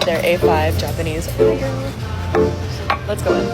their A5 Japanese. Let's go in.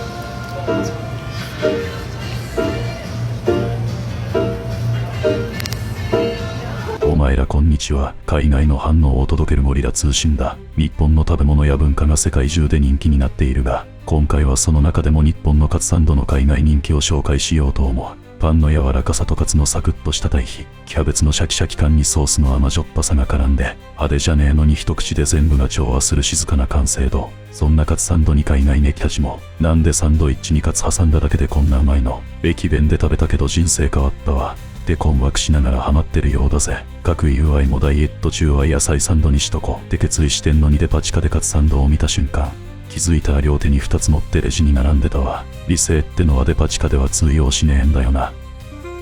お前らこんにちは。海外の反応を届けるゴリラ通信だ。日本の食べ物や文化が世界中で人気になっているが、今回はその中でも日本のカツサンドの海外人気を紹介しようと思う。パンの柔らかさとカツのサクッとした対比、キャベツのシャキシャキ感にソースの甘じょっぱさが絡んで、派手じゃねえのに一口で全部が調和する静かな完成度。そんなカツサンドに海外ネキたちも、なんでサンドイッチにカツ挟んだだけでこんなうまいの？駅弁で食べたけど人生変わったわ。って困惑しながらハマってるようだぜ。各 UI もダイエット中は野菜サンドにしとこって決意してんのにデパ地下でカツサンドを見た瞬間、気づいたら両手に2つ持ってレジに並んでたわ。理性ってのはデパ地下では通用しねえんだよな。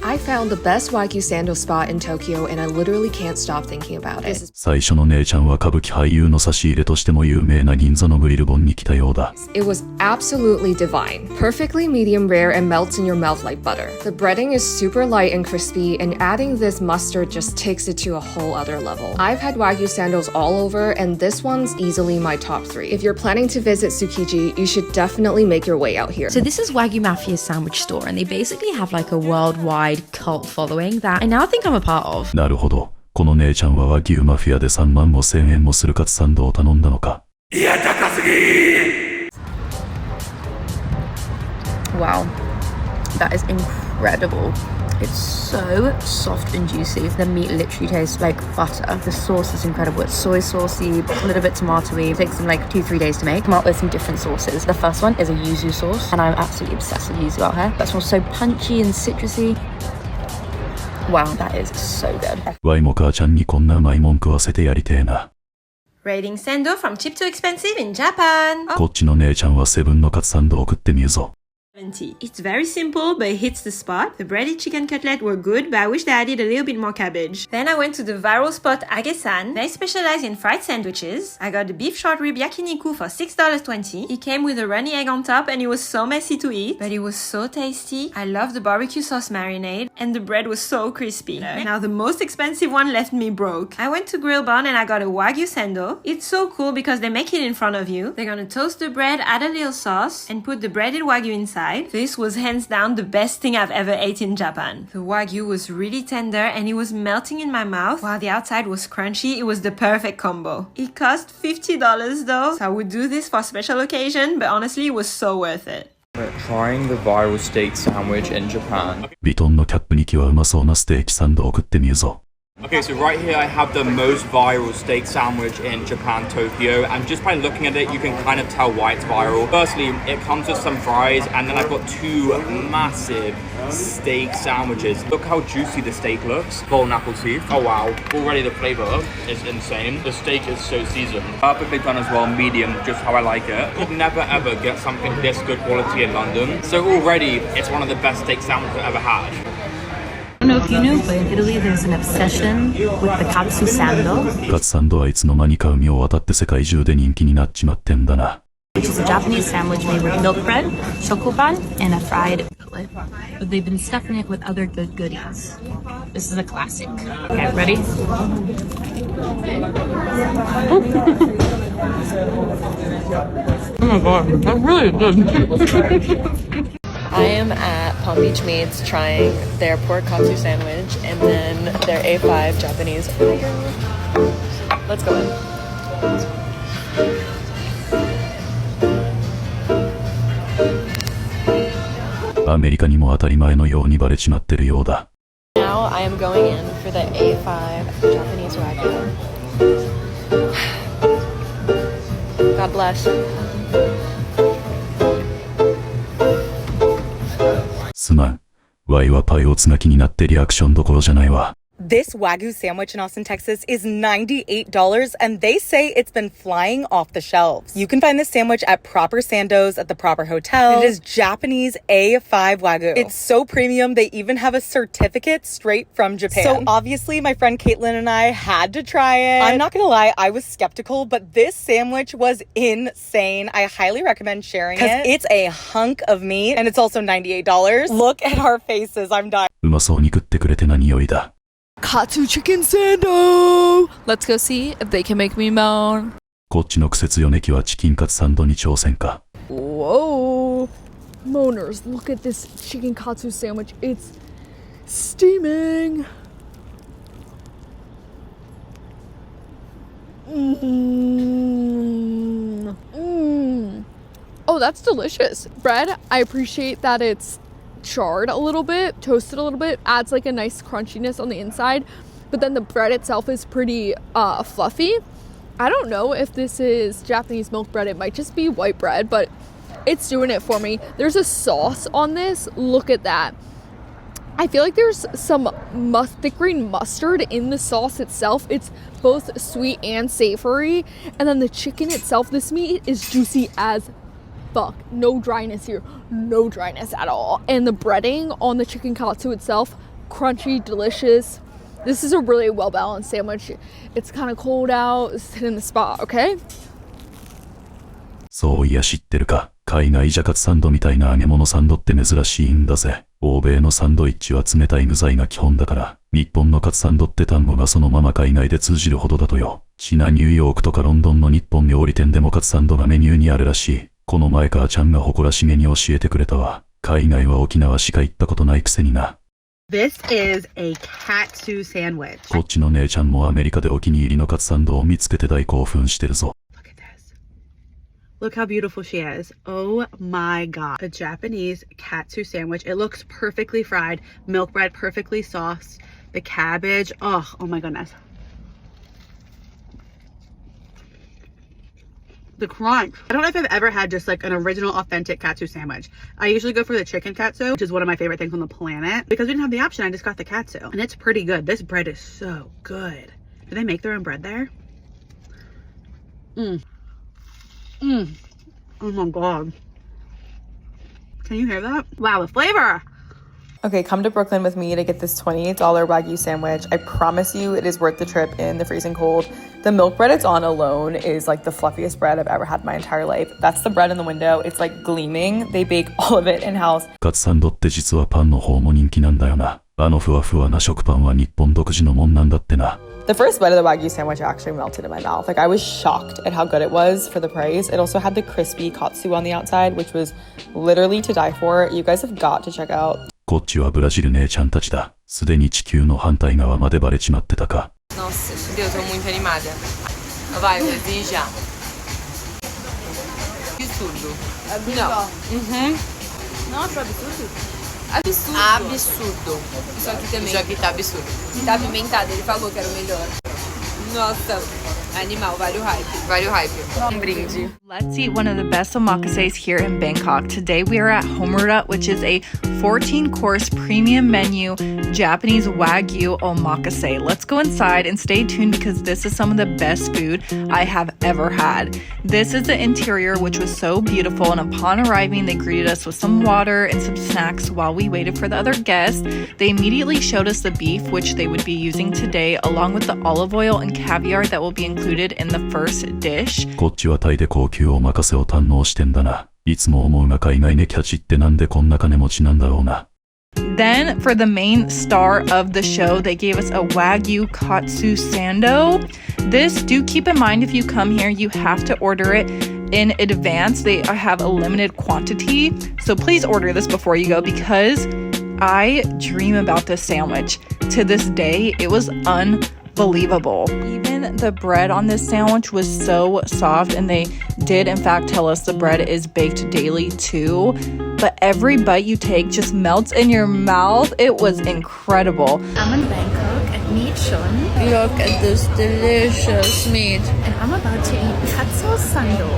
I found the best wagyu sando spot in Tokyo and I literally can't stop thinking about it. 最初の姉ちゃんは歌舞伎俳優の差し入れとしても有名な銀座のグリル本に来たようだ。It was absolutely divine. Perfectly medium rare and melts in your mouth like butter. The breading is super light and crispy and adding this mustard just takes it to a whole other level. I've had wagyu sandos all over and this one's easily my top 3. If you're planning to visit Tsukiji, you should definitely make your way out here. So this is Wagyu Mafia's sandwich store and they basically have like a worldwide cult following that I now think I'm a part of. なるほど。この姉ちゃんは和牛マフィアで3万5千円もするカツサンドを頼んだのか。いや、高すぎー！ Wow, that is incredible. It's so soft and juicy. The meat literally tastes like butter. The sauce is incredible. It's soy saucy, a little bit tomatoey. It takes them like 2-3 days to make. Come out with some different sauces. The first one is a yuzu sauce, and I'm absolutely obsessed with yuzu out here. That smells so punchy and citrusy. Wow, that is so good. ワイも母ちゃんにこんなうまいもん食わせてやりてえな。Rating sando from cheap to expensive in Japan. こっちの姉ちゃんはセブンのカツサンドを食ってみるぞ。It's very simple, but it hits the spot. The breaded chicken cutlet were good, but I wish they added a little bit more cabbage. Then I went to the viral spot Agesan. They specialize in fried sandwiches. I got the beef short rib yakiniku for $6.20. It came with a runny egg on top and it was so messy to eat, but it was so tasty. I love the barbecue sauce marinade and the bread was so crispy. Now the most expensive one left me broke. I went to Grill Barn and I got a wagyu sando. It's so cool because they make it in front of you. They're gonna toast the bread, add a little sauce, and put the breaded wagyu inside. This was hands down the best thing I've ever ate in Japan. The wagyu was really tender and it was melting in my mouth while the outside was crunchy. It was the perfect combo. It cost $50 though, so I would do this for a special occasion, but honestly it was so worth it. Trying the viral steak sandwich in Japan. ビトンのキャップにきはうまそうなステーキサンドを食ってみるぞ。Okay, so right here I have the most viral steak sandwich in Japan, Tokyo, and just by looking at it you can kind of tell why it's viral. Firstly, it comes with some fries, and then I've got 2 massive steak sandwiches. Look how juicy the steak looks. Golden apple teeth. Oh wow, already the flavor is insane. The steak is so seasoned. Perfectly done as well, medium, just how I like it. Could never ever get something this good quality in London. So already, it's one of the best steak sandwiches I've ever had. I don't know if you knew, but in Italy there's an obsession with the Katsu sando, カツサンドはいつの間にか海を渡って世界中で人気になっちまってんだな。which is a Japanese sandwich made with milk bread, shokoban, and a fried fillet. But they've been stuffing it with other good goodies. This is a classic. Okay, ready? Oh my god, that's really good. I am at Palm Beach Maid's trying their pork katsu sandwich and then their A5 Japanese. Let's go in. アメリカにも当たり前のようにバレちまってるようだ。Now I am going in for the A5 Japanese wagyu. God bless. すまん。ワイはパイをつなぎになってリアクションどころじゃないわ。This Wagyu sandwich in Austin, Texas is $98 and they say it's been flying off the shelves. You can find this sandwich at proper sandos at the proper hotel. It is Japanese A5 Wagyu. It's so premium, they even have a certificate straight from Japan. So obviously my friend Caitlin and I had to try it. I'm not gonna lie, I was skeptical, but this sandwich was insane. I highly recommend sharing it because it's a hunk of meat and it's also $98. Look at our faces, I'm dying. うまそうに食ってくれて何よりだ。Katsu chicken sando! Let's go see if they can make me moan. こっちの癖強ネキはチキンカツサンドに挑戦か。 Whoa, Moners, look at this chicken katsu sandwich. It's steaming. Oh, that's delicious. Bread, I appreciate that it's charred a little bit, toasted a little bit, adds like a nice crunchiness on the inside, but then the bread itself is pretty fluffy. I don't know if this is Japanese milk bread. It might just be white bread, but it's doing it for me. There's a sauce on this. Look at that. I feel like there's some thick green mustard in the sauce itself. It's both sweet and savory. And then the chicken itself, this meat is juicy as fuck. No dryness here. No dryness at all. And the breading on the chicken katsu itself, crunchy, delicious. This is a really well-balanced sandwich. It's kind of cold out. It's hitting the spot, okay? そういや知ってるか。海外じゃカツサンドみたいな揚げ物サンドって珍しいんだぜ。欧米のサンドイッチは冷たい具材が基本だから、日本のカツサンドって単語がそのまま海外で通じるほどだとよ。ニューヨークとかロンドンの日本料理店でもカツサンドがメニューにあるらしい。この前母ちゃんが誇らしげに教えてくれたわ。海外は沖縄しか行ったことないくせにな。This is a Katsu sandwich. こっちの姉ちゃんもアメリカでお気に入りのカツサンドを見つけて大興奮してるぞ。Look at this. Look how beautiful she is. Oh my god. A Japanese Katsu sandwich. It looks perfectly fried. Milk bread perfectly sauced. The cabbage. Oh my goodness. The crunch. I don't know if I've ever had just like an original authentic katsu sandwich. I usually go for the chicken katsu, which is one of my favorite things on the planet. Because we didn't have the option, I just got the katsu. And it's pretty good. This bread is so good. Do they make their own bread there? Oh my god. Can you hear that? Wow, the flavor! Okay, come to Brooklyn with me to get this $28 wagyu sandwich. I promise you it is worth the trip in the freezing cold. The milk bread it's on alone is like the fluffiest bread I've ever had in my entire life. That's the bread in the window. It's like gleaming. They bake all of it in-house. カツサンドって実はパンの方も人気なんだよな。あのふわふわな食パンは日本独自のもんなんだってな。The first bite of the wagyu sandwich actually melted in my mouth. Like I was shocked at how good it was for the price. It also had the crispy katsu on the outside, which was literally to die for. You guys have got to check out. こっちはブラジル姉ちゃんたちだ。すでに地球の反対側までバレちまってたか。Nossa, Deus, tô muito animada. Vai, Luizinho já. Absurdo. Não. Nossa, absurdo. Absurdo. Absurdo. Isso aqui também. Isso aqui tá absurdo. Tá apimentado, ele falou que era o melhor. Nossa, animal, vários hype. Vários hype. Brinde. Let's eat one of the best omakases here in Bangkok. Today we are at Homura, which is a 14-course premium menu Japanese wagyu omakase. Let's go inside and stay tuned because this is some of the best food I have ever had. This is the interior, which was so beautiful, and upon arriving they greeted us with some water and some snacks while we waited for the other guests. They immediately showed us the beef, which they would be using today, along with the olive oil and caviar that will be included in the first dish. こっちはタイで高級おまかせを堪能してんだな。いつも思うが海外ネキたちってなんでこんな金持ちなんだろうな。Then for the main star of the show, they gave us a wagyu katsu sando. This, do keep in mind if you come here, you have to order it in advance. They have a limited quantity, so please order this before you go because I dream about this sandwich. To this day, it was unbelievable. Even the bread on this sandwich was so soft, and they did in fact tell us the bread is baked daily too. But every bite you take just melts in your mouth. It was incredible. I'm in Bangkok at Meat Shun. Look at this delicious meat. And I'm about to eat Katsu sando.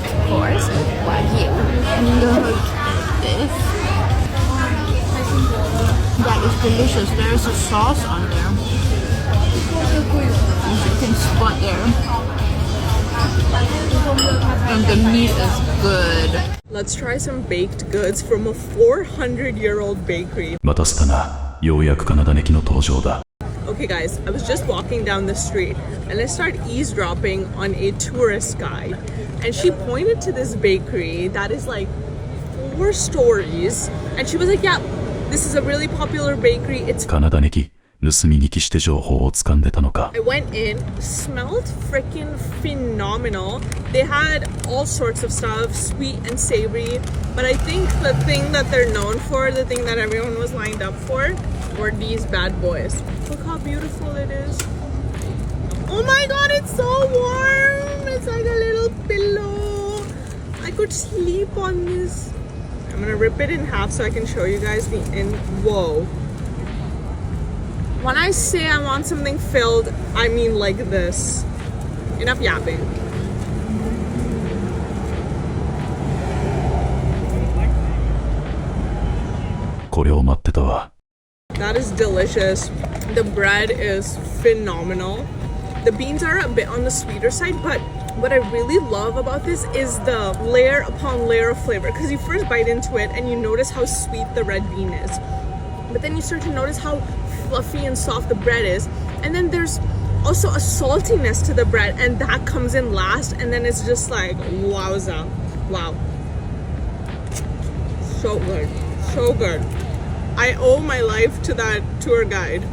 Of course, wagyu. Look at this. That is delicious. There's a sauce on there. You can spot there. And the meat is good. Let's try some baked goods from a 400-year-old bakery. またしたな。ようやくカナダネキの登場だ。Okay guys, I was just walking down the street and I started eavesdropping on a tourist guide. And she pointed to this bakery that is like 4 stories. And she was like, yeah, this is a really popular bakery. It's カナダネキ。盗み聞きして情報を掴んでたのか。 I went in, smelled freaking phenomenal. They had all sorts of stuff, sweet and savory. But I think the thing that they're known for, the thing that everyone was lined up for, were these bad boys. Look how beautiful it is. Oh my god, it's so warm. It's like a little pillow. I could sleep on this. I'm gonna rip it in half so I can show you guys the end. Whoa. When I say I want something filled, I mean like this. Enough yapping. That is delicious. The bread is phenomenal. The beans are a bit on the sweeter side, but what I really love about this is the layer upon layer of flavor, because you first bite into it and you notice how sweet the red bean is, but then you start to notice how fluffy and soft the bread is, and then there's also a saltiness to the bread, and that comes in last, and then it's just like wowza. Wow, so good, so good. I owe my life to that tour guide.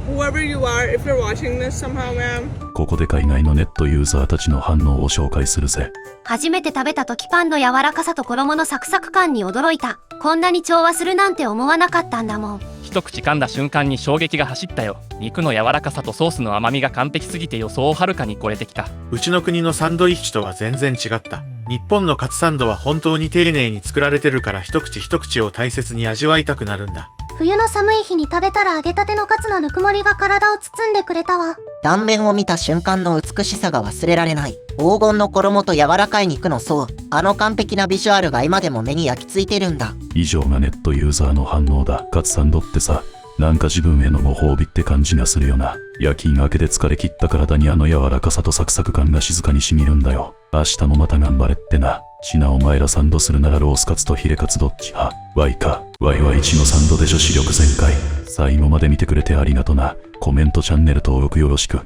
Whoever you are, if you're watching this somehow, ma'am. ここで海外のネットユーザーたちの反応を紹介するぜ。初めて食べた時パンの柔らかさと衣のサクサク感に驚いた。こんなに調和するなんて思わなかったんだもん。一口噛んだ瞬間に衝撃が走ったよ。肉の柔らかさとソースの甘みが完璧すぎて予想をはるかに超えてきた。うちの国のサンドイッチとは全然違った。日本のカツサンドは本当に丁寧に作られてるから一口一口を大切に味わいたくなるんだ。冬の寒い日に食べたら揚げたてのカツのぬくもりが体を包んでくれたわ。断面を見た瞬間の美しさが忘れられない。黄金の衣と柔らかい肉の層、あの完璧なビジュアルが今でも目に焼き付いてるんだ。以上がネットユーザーの反応だ。カツサンドってさ、なんか自分へのご褒美って感じがするよな。夜勤明けで疲れ切った体にあの柔らかさとサクサク感が静かに染みるんだよ。明日もまた頑張れってな。ちなお前らサンドするならロースカツとヒレカツどっち派？ワイか。ワイは1のサンドで女子力全開。最後まで見てくれてありがとな。コメントチャンネル登録よろしく。